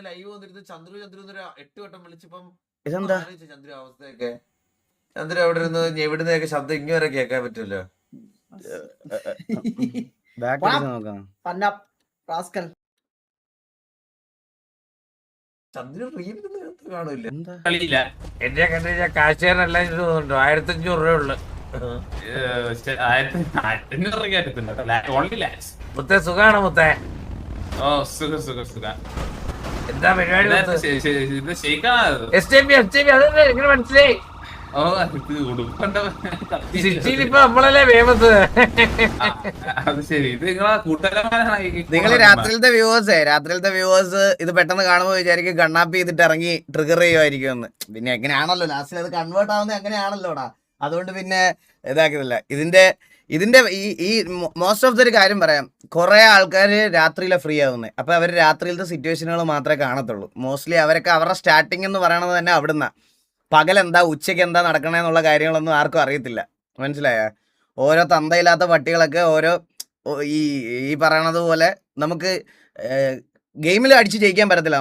Live വന്നിരുന്നു ചന്ദ്രു ചന്ദ്രു 8 വട്ടം വിളിച്ചപ്പം ഇതെന്താ ചന്ദ്രു അവസ്ഥയൊക്കെ ചന്ദ്രു അവിടെ ഇരുന്ന് എവിടുന്നൊക്കെ ശബ്ദം ഇങ്ങനെ കേൾക്കാൻ പറ്റുമല്ലോ. ചന്ദ്രു കാണില്ല എന്റെ കണ്ടു കാശുകാരനെല്ലാം തോന്നുന്നുണ്ടോ 1500 രൂപ ഉള്ളു. മുത്തേ സുഖാണ് മുത്തേ. എന്താ പരിപാടി? എങ്ങനെ മനസ്സിലായി? ഇപ്പൊ നമ്മളല്ലേ ഫേമസ്. നിങ്ങൾ രാത്രിയിലത്തെ വ്യൂവേഴ്സ് ഇത് പെട്ടെന്ന് കാണുമ്പോൾ വിചാരിക്കും കണ്ണാപ്പി ചെയ്തിട്ട് ഇറങ്ങി ട്രിഗർ ചെയ്യുമായിരിക്കും എന്ന്. പിന്നെ എങ്ങനെയാണല്ലോ ലാസ്റ്റിൽ അത് കൺവേർട്ട് ആവുന്നത് എങ്ങനെയാണല്ലോടാ. അതുകൊണ്ട് പിന്നെ ഇതാക്കുന്നില്ല. ഇതിന്റെ ഈ മോസ്റ്റ് ഓഫ് ദ ഒരു കാര്യം പറയാം, കുറെ ആൾക്കാർ രാത്രിയിലെ ഫ്രീ ആവുന്നത്. അപ്പൊ അവർ രാത്രിയിലത്തെ സിറ്റുവേഷനുകൾ മാത്രമേ കാണത്തുള്ളൂ. മോസ്റ്റ്ലി അവരൊക്കെ അവരുടെ സ്റ്റാർട്ടിങ് എന്ന് പറയണത് തന്നെ അവിടുന്ന്. പകലെന്താ ഉച്ചയ്ക്ക് എന്താ നടക്കണേന്നുള്ള കാര്യങ്ങളൊന്നും ആർക്കും അറിയത്തില്ല. മനസ്സിലായ? ഓരോ തന്തയില്ലാത്ത പട്ടികളൊക്കെ ഓരോ ഈ പറയണത് പോലെ നമുക്ക് ഗെയിമിൽ അടിച്ച് ജയിക്കാൻ പറ്റത്തില്ല.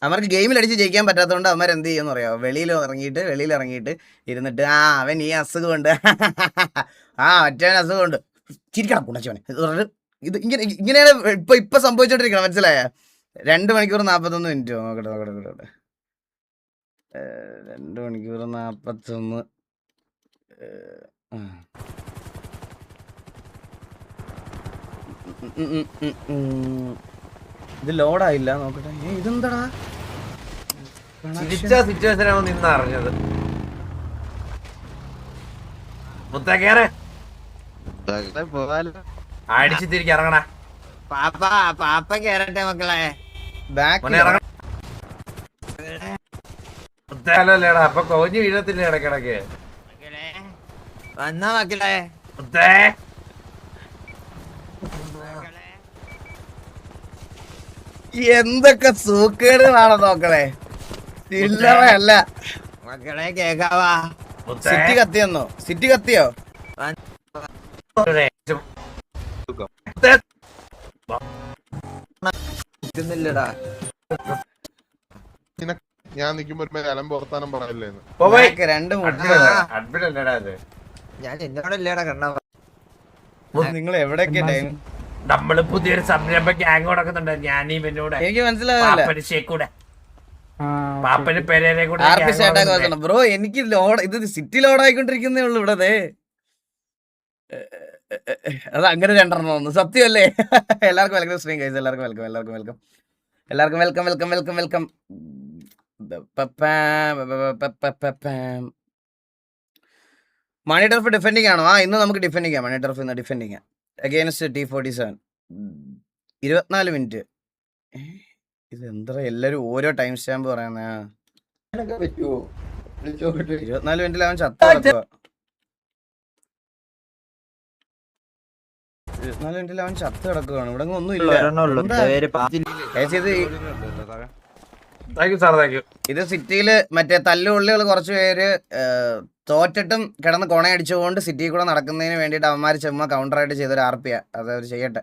അവർക്ക് ഗെയിമിൽ അടിച്ച് ജയിക്കാൻ പറ്റാത്തതുകൊണ്ട് അവന്മാർ എന്ത് ചെയ്യുമെന്ന് പറയാമോ, വെളിയിൽ ഇറങ്ങിയിട്ട് ഇരുന്നിട്ട് അവൻ ഈ അസുഖമുണ്ട്, മറ്റവൻ അസുഖമുണ്ട്, ചിരിക്കണം കുണച്ചവനെ ഇത് ഇങ്ങനെയാണ് ഇപ്പൊ സംഭവിച്ചോണ്ടിരിക്കണം. മനസ്സിലായ? 2 മണിക്കൂർ 41 മിനിറ്റ് നോക്കട്ടെ 2 മണിക്കൂർ 41. ഇത് ലോഡായില്ല. നോക്കട്ടെ. ഇതെന്താടാ സിറ്റുവേഷനാണ് നിന്ന് അറിഞ്ഞത്. മുത്തേ കേറ്, അടിച്ചു തിരികെ ഇറങ്ങണ. പാപ്പ കേറട്ടെ മക്കളെ. മുത്തേലല്ലേടാ അപ്പൊ കൊഞ്ഞു വീഴത്തില്ല ഇടക്കിടക്ക്. വന്നാ മക്കളെ. മുത്തേ എന്തൊക്കെ സൂക്കേടുകളാണ് നോക്കളെ. ചില്ലറയല്ല മക്കളെ. കേക്കാവാ? സിറ്റി കത്തിയോ? ഞാൻ നിക്കുമ്പോ അലമ്പുറത്താനം പറയല്ലേന്ന്. ഞാൻ എന്നോടല്ലേടാ കണ്ണ. നിങ്ങൾ എവിടെയൊക്കെ ടൈം? നമ്മള് പുതിയൊരു സംരംഭം ഗ്യാങ് കൊടുക്കുന്നുണ്ട്. ഞാനീ എന്നോട് എനിക്ക് മനസ്സിലാവില്ല ഷേക്കൂടെ പാപ്പന് പെരേരെ കൂടെ ബ്രോ. എനിക്ക് ഇത് സിറ്റി ലോഡായിക്കൊണ്ടിരിക്കുന്നേ ഉള്ളു ഇവിടെ. അത് അങ്ങനെ 2 തോന്നുന്നു. സത്യമല്ലേ? എല്ലാവർക്കും വെൽക്കം സ്ട്രീം ഗൈസ്. എല്ലാവർക്കും വെൽക്കം. മണി ടർഫ് ഡിഫെൻഡിങ് ആണോ? ഇന്ന് നമുക്ക് ഡിഫെൻഡിങ് ആണ്. മണി ടർഫ് ഇന്ന് ഡിഫെൻഡിങ് അഗെയിൻസ്റ്റ് T47. 24 മിനിറ്റ്. ഇത് എന്താ എല്ലാരും ഓരോ ടൈം സ്റ്റാമ്പ് പറയുന്ന? 24 മിനിറ്റിൽ അവൻ ചത്ത കിടക്കുക. 24 മിനിറ്റിൽ അവൻ ചത്ത് കിടക്കുകയാണ്. ഇവിടെ ഒന്നും ഇല്ല. ഇത് സിറ്റിയില് മറ്റേ തല്ലുള്ളികൾ കുറച്ച് പേര് തോറ്റിട്ടും കിടന്ന് കൊണയടിച്ചുകൊണ്ട് സിറ്റിയിൽ കൂടെ നടക്കുന്നതിന് വേണ്ടിയിട്ട് അവന്മാർ ചുമ്മാ കൗണ്ടറായിട്ട് ചെയ്തൊരു RP. അത് അവർ ചെയ്യട്ടെ.